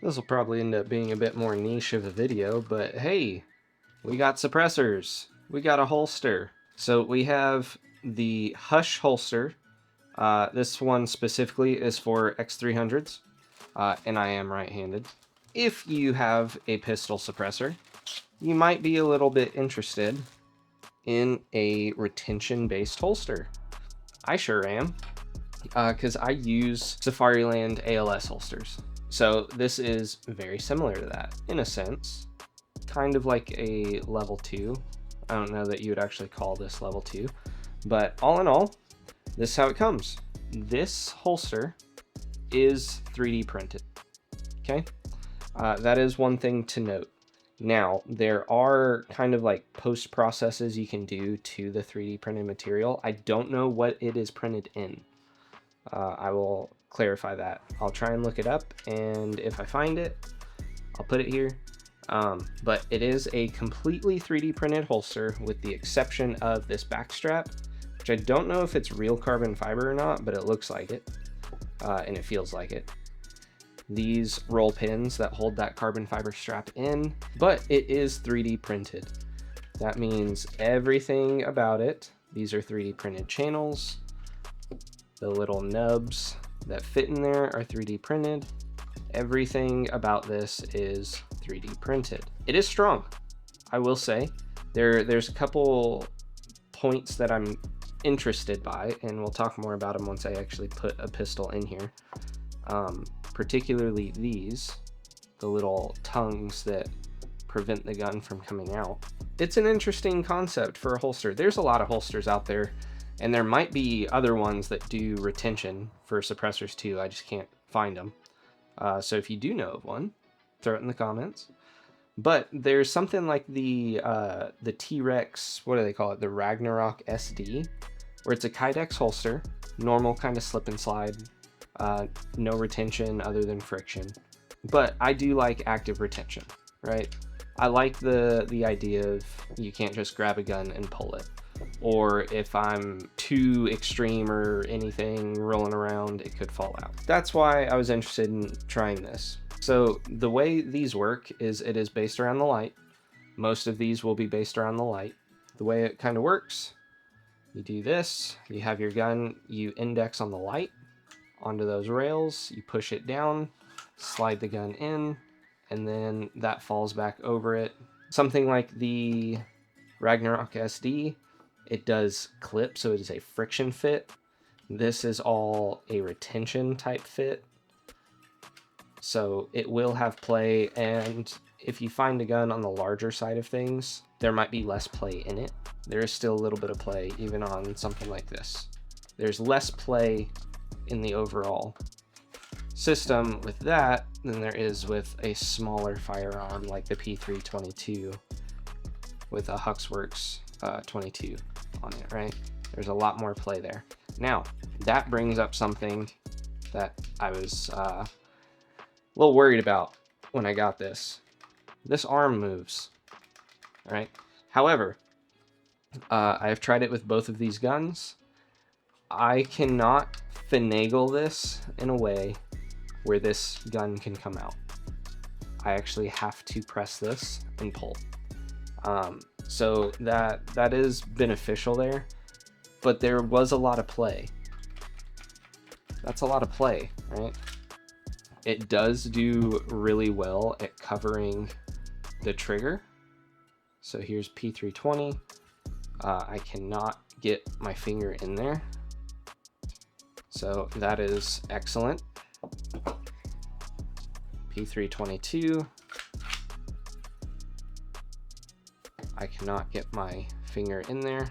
This will probably end up being a bit more niche of a video, but hey, we got suppressors. We got a holster. So we have the Hush holster. This one specifically is for X300s, and I am right-handed. If you have a pistol suppressor, you might be a little bit interested in a retention-based holster. I sure am, because I use Safariland ALS holsters. So this is very similar to that, in a sense. Kind of like a level 2. I don't know that you would actually call this level 2, but all in all, this is how it comes. This holster is 3D printed, okay? That is one thing to note. Now, there are kind of like post processes you can do to the 3D printed material. I don't know what it is printed in. I will clarify that. I'll try and look it up, and if I find it, I'll put it here. But it is a completely 3D printed holster with the exception of this back strap, which I don't know if it's real carbon fiber or not, but it looks like it, and it feels like it. These roll pins that hold that carbon fiber strap in, but it is 3D printed. That means everything about it, these are 3D printed channels. The little nubs that fit in there are 3D printed. Everything about this is 3D printed. It is strong, I will say. There's a couple points that I'm interested by, and we'll talk more about them once I actually put a pistol in here. Particularly these, the little tongues that prevent the gun from coming out. It's an interesting concept for a holster. There's a lot of holsters out there, and there might be other ones that do retention for suppressors too. I just can't find them. So if you do know of one, throw it in the comments. But there's something like the T-Rex, what do they call it? The Ragnarok SD, where it's a Kydex holster, normal kind of slip and slide, no retention other than friction. But I do like active retention, right? I like the idea of you can't just grab a gun and pull it. Or if I'm too extreme or anything rolling around, it could fall out. That's why I was interested in trying this. So the way these work is it is based around the light. Most of these will be based around the light. The way it kind of works, you do this, you have your gun, you index on the light onto those rails, you push it down, slide the gun in, and then that falls back over it. Something like the Ragnarok SD, it does clip, so it is a friction fit. This is all a retention type fit. So it will have play, and if you find a gun on the larger side of things, there might be less play in it. There is still a little bit of play even on something like this. There's less play in the overall system with that than there is with a smaller firearm like the P322 with a Huxworks 22 on it, right? There's a lot more play there. Now, that brings up something that I was a little worried about when I got this. This arm moves, right? However, I have tried it with both of these guns. I cannot finagle this in a way where this gun can come out. I actually have to press this and pull. So that is beneficial there, but there was a lot of play. That's a lot of play, right? It does do really well at covering the trigger. So here's P320. I cannot get my finger in there. So that is excellent. P322. I cannot get my finger in there.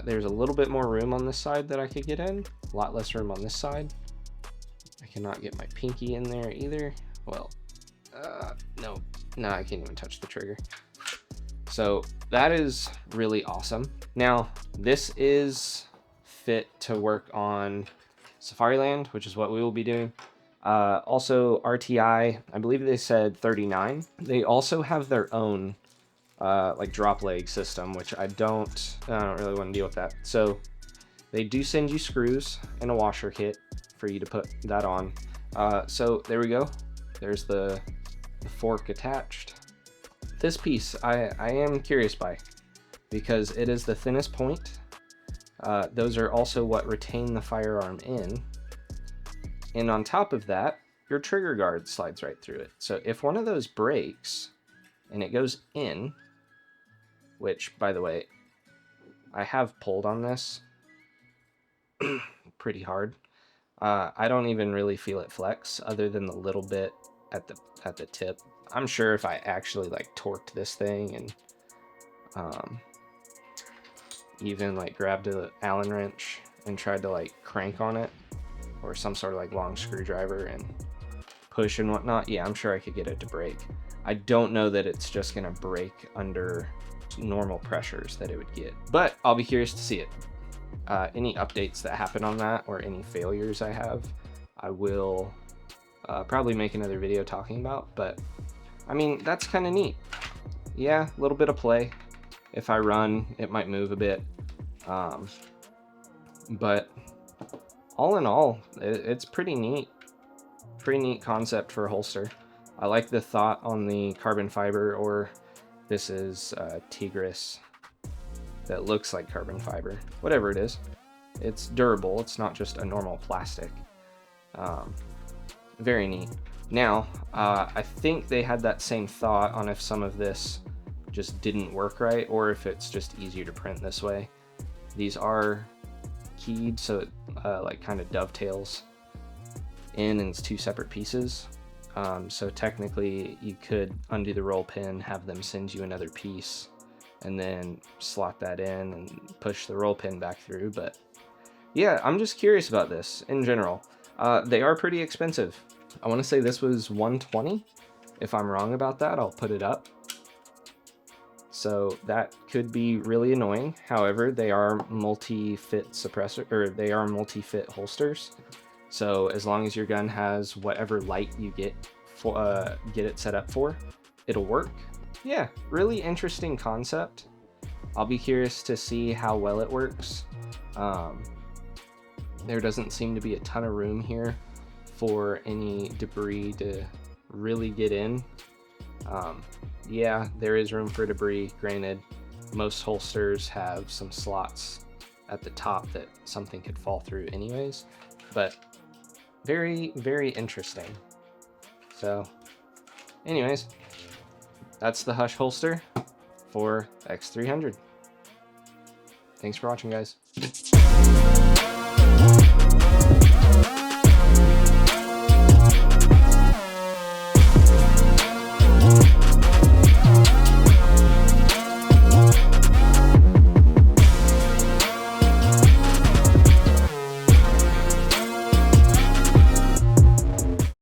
There's a little bit more room on this side that I could get in. A lot less room on this side. I cannot get my pinky in there either. Well, no, I can't even touch the trigger. So that is really awesome. Now, this is fit to work on Safariland, which is what we will be doing. Also RTI, I believe they said 39. They also have their own like drop leg system, which I don't really want to deal with that. So they do send you screws and a washer kit for you to put that on. So there we go. there's the fork attached. This piece I am curious by, because it is the thinnest point. Those are also what retain the firearm in. And on top of that, your trigger guard slides right through it. So if one of those breaks and it goes in, which, by the way, I have pulled on this pretty hard. I don't even really feel it flex other than the little bit at the tip. I'm sure if I actually like torqued this thing and even like grabbed an Allen wrench and tried to like crank on it, or some sort of like long screwdriver and push and whatnot, yeah, I'm sure I could get it to break. I don't know that it's just gonna break under normal pressures that it would get, but I'll be curious to see it. Any updates that happen on that, or any failures I have, I will probably make another video talking about. But I mean, that's kind of neat. Yeah, a little bit of play. If I run, it might move a bit, but all in all, it's pretty neat. Pretty neat concept for a holster. I like the thought on the carbon fiber, or this is Tigris, that looks like carbon fiber. Whatever it is, it's durable. It's not just a normal plastic. Very neat. Now, I think they had that same thought on if some of this just didn't work right, or if it's just easier to print this way. These are keyed, so it like kind of dovetails in, and it's two separate pieces. So technically you could undo the roll pin, have them send you another piece, and then slot that in and push the roll pin back through. But yeah, I'm just curious about this in general. They are pretty expensive. I want to say this was $120. If I'm wrong about that, I'll put it up. So that could be really annoying. However, they are multi-fit suppressor, or they are multi-fit holsters. So as long as your gun has whatever light you get it set up for, it'll work. Yeah, really interesting concept. I'll be curious to see how well it works. There doesn't seem to be a ton of room here for any debris to really get in. Yeah, there is room for debris. Granted, most holsters have some slots at the top that something could fall through anyways, but very, very interesting. So anyways, that's the Hush holster for X300. Thanks for watching, guys.